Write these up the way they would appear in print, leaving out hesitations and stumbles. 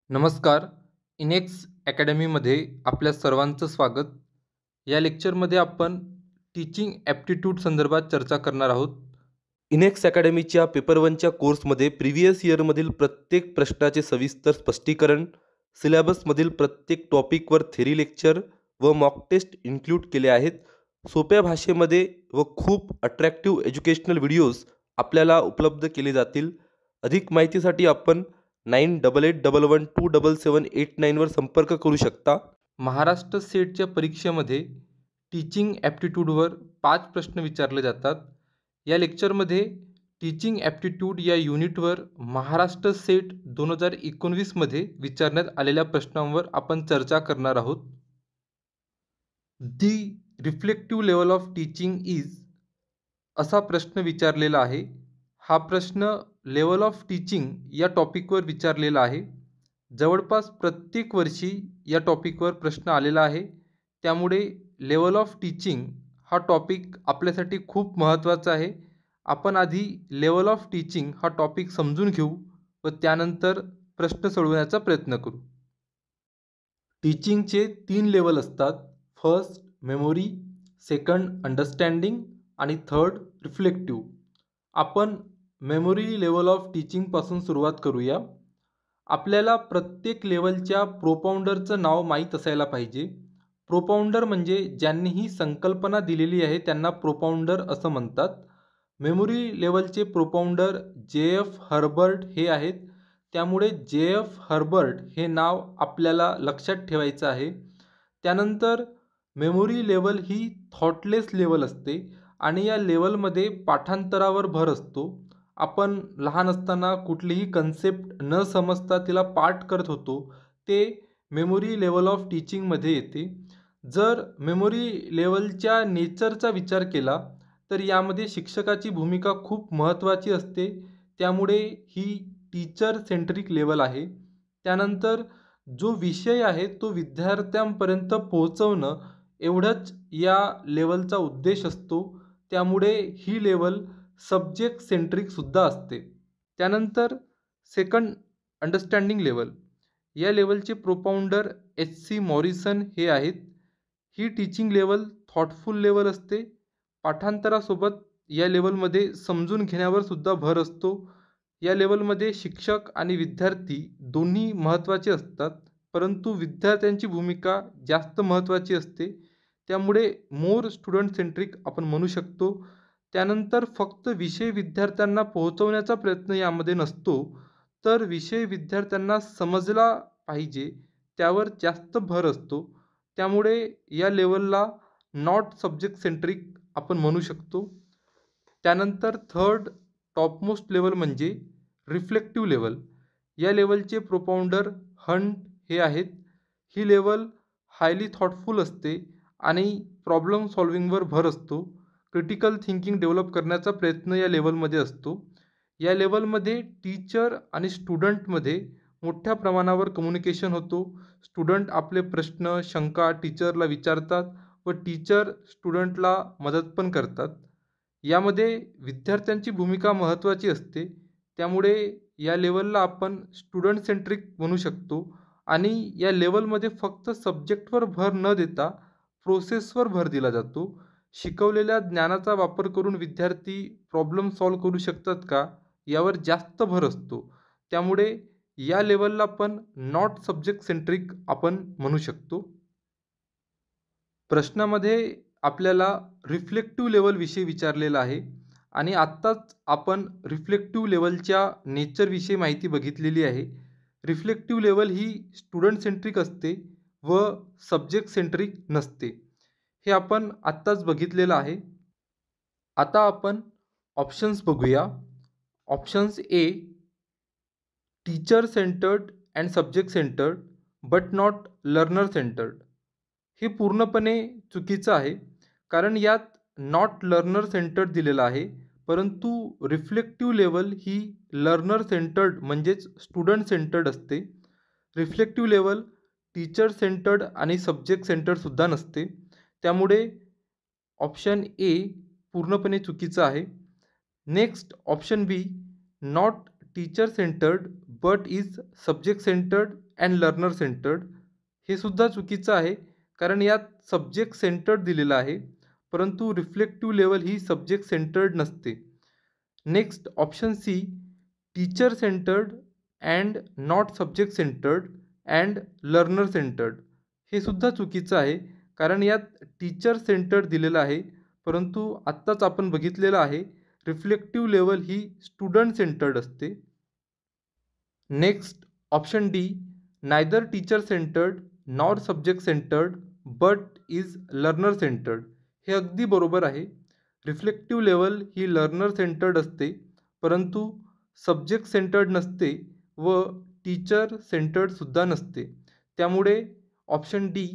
नमस्कार. इनेक्स अकॅडमीमध्ये आपल्या सर्वांचं स्वागत. या लेक्चरमध्ये आपण टीचिंग ॲप्टिट्यूड संदर्भात चर्चा करणार आहोत. इनेक्स अकॅडमीच्या पेपर 1च्या कोर्समध्ये प्रिव्हियस इयरमधील प्रत्येक प्रश्नाचे सविस्तर स्पष्टीकरण, सिलेबसमधील प्रत्येक टॉपिकवर थेरी लेक्चर व मॉक टेस्ट इन्क्लूड केले आहेत. सोप्या भाषेमध्ये व खूप अट्रॅक्टिव्ह एज्युकेशनल व्हिडिओज आपल्याला उपलब्ध केले जातील. अधिक माहितीसाठी आपण 9811127789 वर संपर्क करू शकता. महाराष्ट्र सेटच्या परीक्षेमध्ये टीचिंग ॲप्टिट्यूडवर 5 प्रश्न विचारले जातात. या लेक्चरमध्ये टीचिंग ॲप्टिट्यूड या युनिटवर महाराष्ट्र सेट 2019मध्ये विचारण्यात आलेल्या प्रश्नांवर आपण चर्चा करणार आहोत. The reflective level of teaching is असा प्रश्न विचारलेला आहे. हा प्रश्न लेवल ऑफ टीचिंग या टॉपिकवर विचारलेला आहे. जवळपास प्रत्येक वर्षी या टॉपिकवर प्रश्न आलेला आहे. त्यामुळे लेवल ऑफ टीचिंग हा टॉपिक आपल्यासाठी खूप महत्त्वाचा आहे. आपण आधी लेवल ऑफ टीचिंग हा टॉपिक समजून घेऊ व त्यानंतर प्रश्न सोडवण्याचा प्रयत्न करू. टीचिंगचे 3 लेवल असतात. फर्स्ट मेमोरी, सेकंड अंडरस्टँडिंग आणि थर्ड रिफ्लेक्टिव्ह. आपण मेमोरी लेवल ऑफ टीचिंगपासून सुरुवात करूया. आपल्याला प्रत्येक लेवलच्या प्रोपाऊंडरचं नाव माहीत असायला पाहिजे. प्रोपाऊंडर म्हणजे ज्यांनी ही संकल्पना दिलेली आहे त्यांना प्रोपाऊंडर असं म्हणतात. मेमोरी लेवलचे प्रोपाऊंडर जे.एफ. हर्बर्ट हे आहेत. त्यामुळे जे.एफ. हर्बर्ट हे नाव आपल्याला लक्षात ठेवायचं आहे. त्यानंतर मेमोरी लेवल ही थॉटलेस लेवल असते आणि या लेवलमध्ये पाठांतरावर भर असतो. आपण लहान असताना कुठलीही कन्सेप्ट न समजता तिला पाठ करत होतो, ते मेमोरी लेवल ऑफ टीचिंगमध्ये येते. जर मेमोरी लेवलच्या नेचरचा विचार केला तर यामध्ये शिक्षकाची भूमिका खूप महत्त्वाची असते. त्यामुळे ही टीचर सेंट्रिक लेवल आहे. त्यानंतर जो विषय आहे तो विद्यार्थ्यांपर्यंत पोहोचवणं एवढंच या लेवलचा उद्देश असतो. त्यामुळे ही लेवल सब्जेक्ट सेंट्रिकसुद्धा असते. त्यानंतर सेकंड अंडरस्टँडिंग लेवल. या लेवलचे प्रोपाऊंडर एच.सी. मॉरिसन हे आहेत. ही टीचिंग लेवल थॉटफुल लेवल असते. पाठांतरासोबत या लेवलमध्ये समजून घेण्यावर सुद्धा भर असतो. या लेवलमध्ये शिक्षक आणि विद्यार्थी दोन्ही महत्त्वाचे असतात, परंतु विद्यार्थ्यांची भूमिका जास्त महत्त्वाची असते. त्यामुळे मोर स्टुडंट सेंट्रिक आपण म्हणू शकतो. त्यानंतर फक्त विषय विद्यार्थ्यांना पोहोचवण्याचा प्रयत्न यामध्ये नसतो, तर विषय विद्यार्थ्यांना समजला पाहिजे त्यावर जास्त भर असतो. त्यामुळे या लेवलला नॉट सब्जेक्ट सेंट्रिक आपण म्हणू शकतो. त्यानंतर थर्ड टॉपमोस्ट लेवल म्हणजे रिफ्लेक्टिव्ह लेवल. या लेवलचे प्रोपाऊंडर हंट हे आहेत. ही लेवल हायली थॉटफुल असते आणि प्रॉब्लेम सॉल्विंगवर भर असतो. क्रिटिकल थिंकिंग डेव्हलप करण्याचा प्रयत्न या लेवलमध्ये असतो. या लेवलमध्ये टीचर आणि स्टुडंटमध्ये मोठ्या प्रमाणावर कम्युनिकेशन होतो. स्टुडंट आपले प्रश्न, शंका टीचरला विचारतात व टीचर स्टुडंटला मदत पण करतात. यामध्ये विद्यार्थ्यांची भूमिका महत्त्वाची असते. त्यामुळे या लेवलला आपण स्टुडंट सेंट्रिक म्हणू शकतो आणि या लेवलमध्ये फक्त सब्जेक्टवर भर न देता प्रोसेसवर भर दिला जातो. शिकवलेल्या ज्ञानाचा वापर करून विद्यार्थी प्रॉब्लेम सॉल्व्ह करू शकतात का यावर जास्त भर असतो. त्यामुळे या लेवलला पण नॉट सब्जेक्ट सेंट्रिक आपण म्हणू शकतो. प्रश्नामध्ये आपल्याला रिफ्लेक्टिव्ह लेवलविषयी विचारलेलं आहे आणि आत्ताच आपण रिफ्लेक्टिव्ह लेवलच्या नेचरविषयी माहिती बघितलेली आहे. रिफ्लेक्टिव्ह लेवल ही स्टुडंट सेंट्रिक असते व सब्जेक्ट सेंट्रिक नसते. हे आपण आत्ताच बघितलेलं आहे. आता आपण ऑप्शन्स बघूया. Options A, teacher centred and subject centred but not learner centred. हे पूर्णपणे चुकीचं आहे, कारण यात नॉट लर्नर सेंटर्ड दिलेलं आहे. परंतु रिफ्लेक्टिव्ह लेवल ही लर्नर सेंटर्ड म्हणजेच स्टुडंट सेंटर्ड असते. रिफ्लेक्टिव्ह लेवल टीचर सेंटर्ड आणि सब्जेक्ट सेंटर्डसुद्धा नसते. त्यामुळे ऑप्शन ए पूर्णपणे चुकीचं आहे. Next option B, not teacher centred but is subject centred and learner centred. हे सुद्धा चुकीचं आहे, कारण यात सब्जेक्ट सेंटर्ड दिलेलं आहे, परंतु रिफ्लेक्टिव्ह लेवल ही सब्जेक्ट सेंटर्ड नसते. Next option C, teacher centred and not subject centred and learner centred. हे सुद्धा चुकीचं आहे, कारण यात टीचर सेंटर्ड दिलेलं आहे, परंतु आत्ताच आपण बघितलेलं आहे रिफ्लेक्टिव्ह लेवल ही स्टुडंट सेंटर्ड असते. Next option D, neither teacher centred nor subject centred but is learner centred. हे अगदी बरोबर आहे. रिफ्लेक्टिव्ह लेवल ही लर्नर सेंटर्ड असते, परंतु सब्जेक्ट सेंटर्ड नसते व टीचर सेंटर्डसुद्धा नसते. त्यामुळे option D,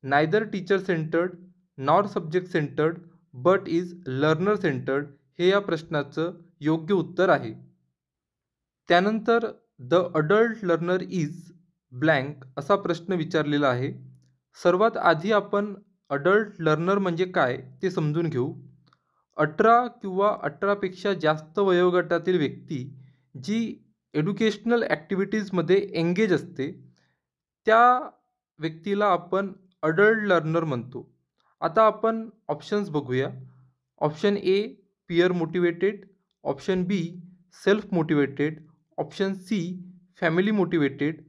neither teacher centred nor subject centred but is learner centred, हे या प्रश्नाचं योग्य उत्तर आहे. त्यानंतर the adult learner is blank असा प्रश्न विचारलेला आहे. सर्वात आधी आपण अडल्ट लर्नर म्हणजे काय ते समजून घेऊ. 18 किंवा 18पेक्षा जास्त वयोगटातील व्यक्ती जी एज्युकेशनल ॲक्टिव्हिटीजमध्ये एंगेज असते, त्या व्यक्तीला आपण अडल्ट लर्नर म्हणतो. आता आपण ऑप्शन्स बघूया. Option A, peer motivated. Option B, self motivated. Option C, family motivated.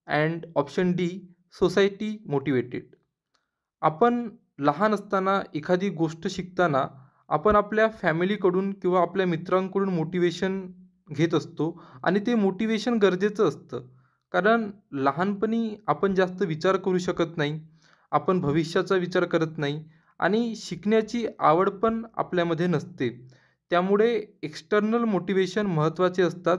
And option D, society motivated. आपण लहान असताना एखादी गोष्ट शिकताना आपण आपल्या फॅमिलीकडून किंवा आपल्या मित्रांकडून मोटिवेशन घेत असतो आणि ते मोटिवेशन गरजेचं असतं, कारण लहानपणी आपण जास्त विचार करू शकत नाही, आपण भविष्याचा विचार करत नाही आणि शिकण्याची आवड पण आपल्यामध्ये नसते. त्यामुळे एक्सटर्नल मोटिवेशन महत्त्वाचे असतात.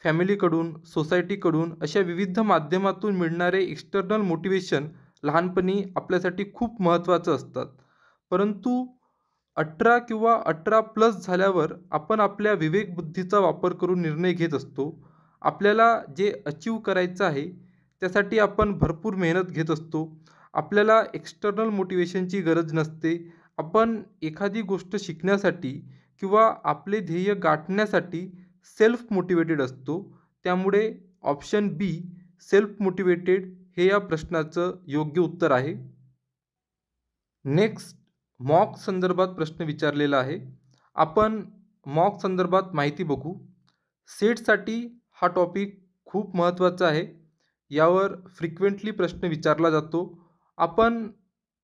फॅमिलीकडून, सोसायटीकडून अशा विविध माध्यमातून मिळणारे एक्सटर्नल मोटिवेशन लहानपणी आपल्यासाठी खूप महत्त्वाचं असतात. परंतु 18 किंवा 18+ झाल्यावर आपण आपल्या विवेकबुद्धीचा वापर करून निर्णय घेत असतो. आपल्याला जे अचीव करायचं आहे त्यासाठी आपण भरपूर मेहनत घेत असतो. आपल्याला एक्सटर्नल मोटिवेशनची गरज नसते. आपण एखादी गोष्ट शिकण्यासाठी किंवा आपले ध्येय गाठण्यासाठी सेल्फ मोटिवेटेड असतो. त्यामुळे ऑप्शन बी, सेल्फ मोटिवेटेड, हे या प्रश्नाचं योग्य उत्तर आहे. नेक्स्ट मॉक संदर्भात प्रश्न विचारलेला आहे. आपण मॉक संदर्भात माहिती बघू. सेटसाठी हा टॉपिक खूप महत्त्वाचा आहे. यावर फ्रिक्वेंटली प्रश्न विचारला जातो. आपण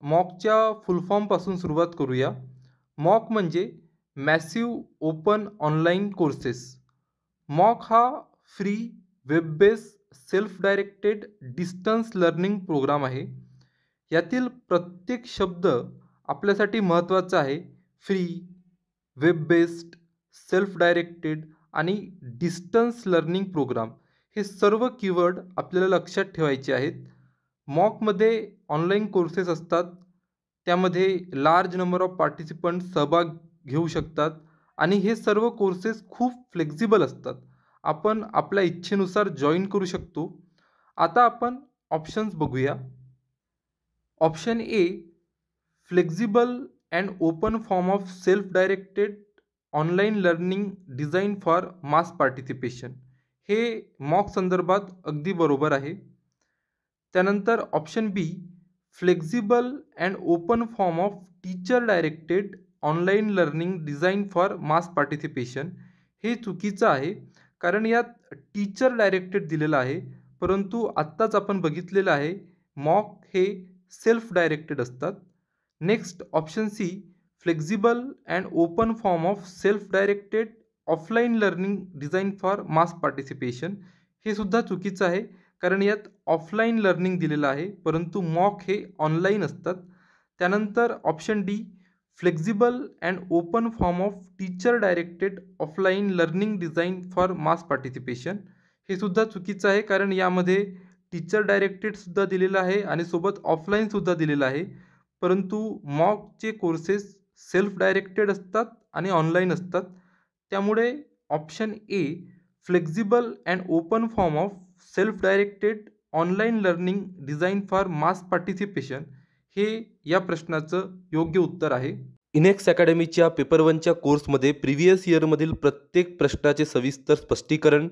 मॉकच्या फुलफॉर्मपासून सुरुवात करूया. मॉक म्हणजे massive open online courses. Mock हा free, web based, self directed distance learning programme आहे. यातील प्रत्येक शब्द आपल्यासाठी महत्त्वाचा आहे. Free, web based, self directed आणि डिस्टन्स लर्निंग प्रोग्राम, हे सर्व कीवर्ड आपल्याला लक्षात ठेवायचे आहेत. मॉकमध्ये ऑनलाईन कोर्सेस असतात. त्यामध्ये लार्ज नंबर ऑफ पार्टिसिपंट सहभाग घेऊ शकतात आणि हे सर्व कोर्सेस खूप फ्लेक्झिबल असतात. आपण आपल्या इच्छेनुसार जॉईन करू शकतो. आता आपण ऑप्शन्स बघूया. Option A, flexible and open form of self directed online learning design for mass participation. हे मॉक संदर्भात अगदी बरोबर आहे. त्यानंतर option B, flexible and open form of teacher directed online learning design for mass participation. हे चुकीचं आहे, कारण यात टीचर डायरेक्टेड दिलेलं आहे, परंतु आत्ताच आपण बघितलेलं आहे मॉक हे सेल्फ डायरेक्टेड असतात. Next option C, flexible and open form of self directed offline learning design for mass participation. हे सुद्धा चुकीचं आहे, कारण यात ऑफलाईन लर्निंग दिलेलं आहे, परंतु मॉक हे ऑनलाईन असतात. त्यानंतर option D, flexible and open form of teacher directed offline learning design for mass participation. हे सुद्धा चुकीचं आहे, कारण यामध्ये टीचर डायरेक्टेडसुद्धा दिलेलं आहे आणि सोबत ऑफलाईनसुद्धा दिलेलं आहे, परंतु मॉकचे कोर्सेस सेल्फ डायरेक्टेड असतात आणि ऑनलाईन असतात. त्यामुळे option A, flexible and open form of self directed online learning design for mass participation, हे या प्रश्नाचं योग्य उत्तर आहे. इनेक्स अकॅडमीच्या पेपर 1च्या कोर्समध्ये प्रिव्हियस इयरमधील प्रत्येक प्रश्नाचे सविस्तर स्पष्टीकरण,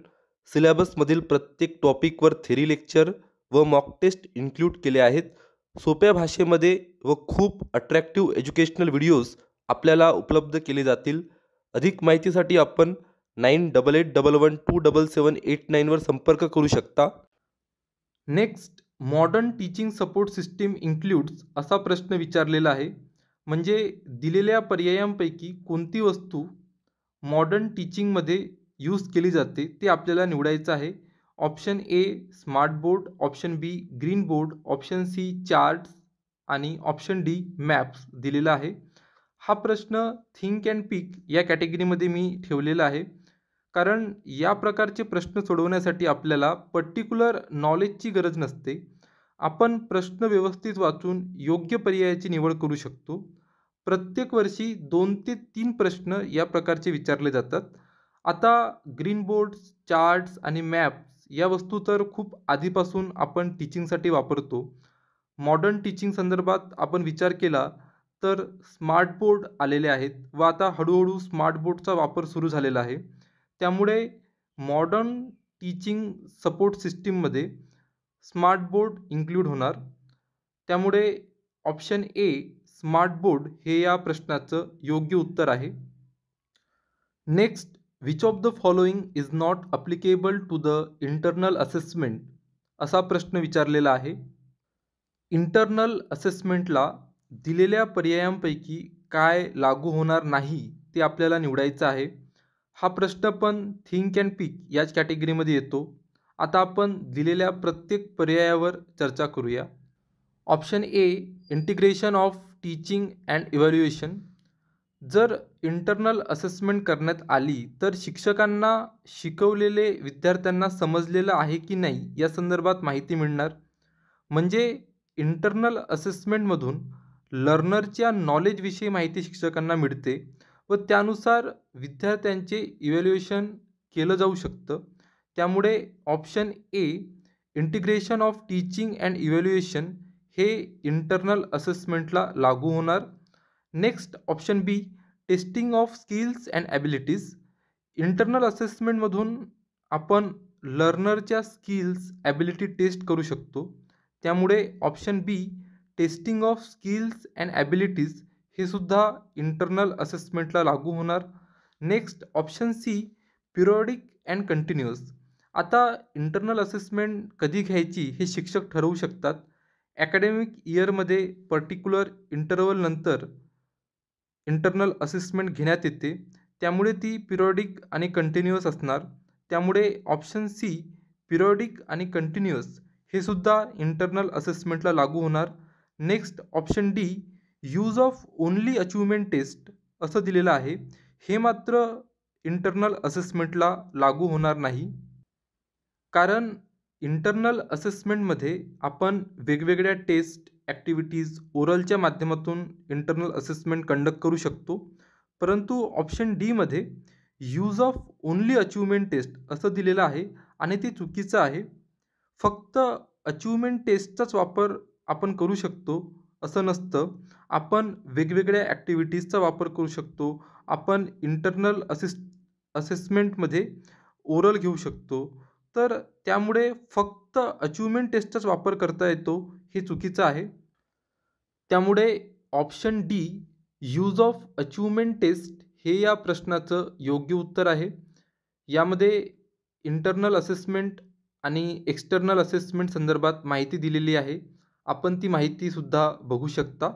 सिलेबसमधील प्रत्येक टॉपिकवर थेरी लेक्चर व मॉक टेस्ट इन्क्लूड केले आहेत. सोप्या भाषेमध्ये व खूप अट्रॅक्टिव्ह एज्युकेशनल व्हिडिओज आपल्याला उपलब्ध केले जातील. अधिक माहितीसाठी आपण 9881127789 वर संपर्क करू शकता. Next, modern teaching support system includes असा प्रश्न विचारलेला आहे. म्हणजे दिलेल्या पर्यायांपैकी कोणती वस्तू मॉडर्न टीचिंगमध्ये यूज केली जाते ते आपल्याला निवडायचं आहे. Option A smart board, option B green board, option C charts आणि ऑप्शन डी मॅप्स दिलेला आहे. हा प्रश्न थिंक अँड पिक या कॅटेगरीमध्ये मी ठेवलेला आहे, कारण या प्रकारचे प्रश्न सोडवण्यासाठी आपल्याला पर्टिक्युलर नॉलेजची गरज नसते. आपण प्रश्न व्यवस्थित वाचून योग्य पर्यायाची निवड करू शकतो. प्रत्येक वर्षी 2 ते 3 प्रश्न या प्रकारचे विचारले जातात. आता ग्रीन बोर्ड्स, चार्ट्स आणि मॅप्स या वस्तू तर खूप आधीपासून आपण टीचिंगसाठी वापरतो. मॉडर्न टीचिंग संदर्भात आपण विचार केला तर स्मार्ट बोर्ड आलेले आहेत व आता हळूहळू स्मार्ट बोर्डचा वापर सुरू झालेला आहे. त्यामुळे मॉडर्न टीचिंग सपोर्ट सिस्टीममध्ये स्मार्ट बोर्ड इन्क्लूड होणार. त्यामुळे ऑप्शन ए स्मार्ट बोर्ड हे या प्रश्नाचं योग्य उत्तर आहे. Next, which of the following is not applicable to the internal assessment असा प्रश्न विचारलेला आहे. इंटरनल असेसमेंटला दिलेल्या पर्यायांपैकी काय लागू होणार नाही ते आपल्याला निवडायचं आहे. हा प्रश्न पण थिंक अँड पिक याच कॅटेगरीमध्ये येतो. आता आपण दिलेल्या प्रत्येक पर्यायावर चर्चा करूया. Option A integration of teaching and evaluation. जर इंटरनल असेसमेंट करण्यात आली तर शिक्षकांना शिकवलेले विद्यार्थ्यांना समजलेलं आहे की नाही या संदर्भात माहिती मिळणार. म्हणजे इंटरनल असेसमेंटमधून लर्नरच्या नॉलेजविषयी माहिती शिक्षकांना मिळते व त्यानुसार विद्यार्थ्यांचे इव्हॅल्युएशन केलं जाऊ शकतं. त्यामुळे option A integration of teaching and evaluation हे इंटरनल असेसमेंटला लागू होणार. Next, option B testing of skills and abilities. Internal असेसमेंटमधून आपण लर्नरच्या स्किल्स ॲबिलिटी टेस्ट करू शकतो. त्यामुळे option B testing of skills and abilities हे सुद्धा इंटरनल असेसमेंटला लागू होणार. Next, option C periodic and continuous. आता इंटरनल असेसमेंट कधी घ्यायची हे शिक्षक ठरवू शकतात. ॲकॅडमिक इयरमध्ये पर्टिक्युलर इंटरवलनंतर इंटरनल असेसमेंट घेण्यात येते. त्यामुळे ती पिरियॉडिक आणि कंटिन्युअस असणार. त्यामुळे ऑप्शन सी पिरियॉडिक आणि कंटिन्युअस हे सुद्धा इंटरनल असेसमेंटला लागू होणार. Next, option D use of only achievement test असं दिलेलं आहे. हे मात्र इंटरनल असेसमेंटला लागू होणार नाही, कारण इंटरनल असेसमेंटमध्ये आपण वेगवेगळ्या टेस्ट, ॲक्टिव्हिटीज, ओरलच्या माध्यमातून इंटरनल असेसमेंट कंडक्ट करू शकतो. परंतु ऑप्शन डीमध्ये use of only achievement test असं दिलेलं आहे आणि ते चुकीचं आहे. फक्त अचिव्हमेंट टेस्टचाच वापर आपण करू शकतो असं नसतं. आपण वेगवेगळ्या ॲक्टिव्हिटीजचा वापर करू शकतो. आपण इंटरनल असेसमेंटमध्ये ओरल घेऊ शकतो. तर त्यामुळे फक्त अचिव्हमेंट टेस्टचाच वापर करता येतो हे चुकीचं आहे. त्यामुळे option D use of achievement test हे या प्रश्नाचं योग्य उत्तर आहे. यामध्ये इंटरनल असेसमेंट आणि एक्सटर्नल असेसमेंट संदर्भात माहिती दिलेली आहे. आपण ती माहितीसुद्धा बघू शकता.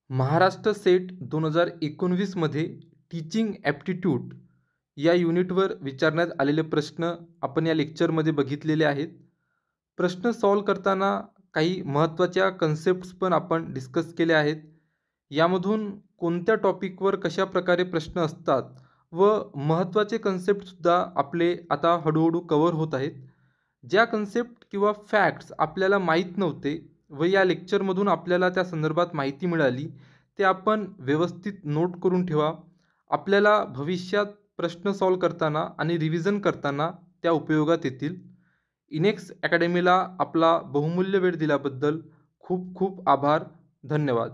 महाराष्ट्र सेट 2019मध्ये टीचिंग ॲप्टिट्यूड या युनिटवर विचारण्यात आलेले प्रश्न आपण या लेक्चरमध्ये बघितलेले आहेत. प्रश्न सॉल्व करताना काही महत्त्वाच्या कन्सेप्ट्स पण आपण डिस्कस केल्या आहेत. यामधून कोणत्या टॉपिकवर कशा प्रकारे प्रश्न असतात व महत्त्वाचे कन्सेप्टसुद्धा आपले आता हळूहळू कवर होत आहेत. ज्या कन्सेप्ट किंवा फॅक्ट्स आपल्याला माहीत नव्हते व या लेक्चरमधून आपल्याला त्या संदर्भात माहिती मिळाली ते आपण व्यवस्थित नोट करून ठेवा. आपल्याला भविष्यात प्रश्न सॉल्व करताना आणि रिव्हिजन करताना त्या उपयोगात येतील. इनेक्स अकॅडमीला आपला बहुमूल्य वेळ दिल्याबद्दल खूप खूप आभार. धन्यवाद.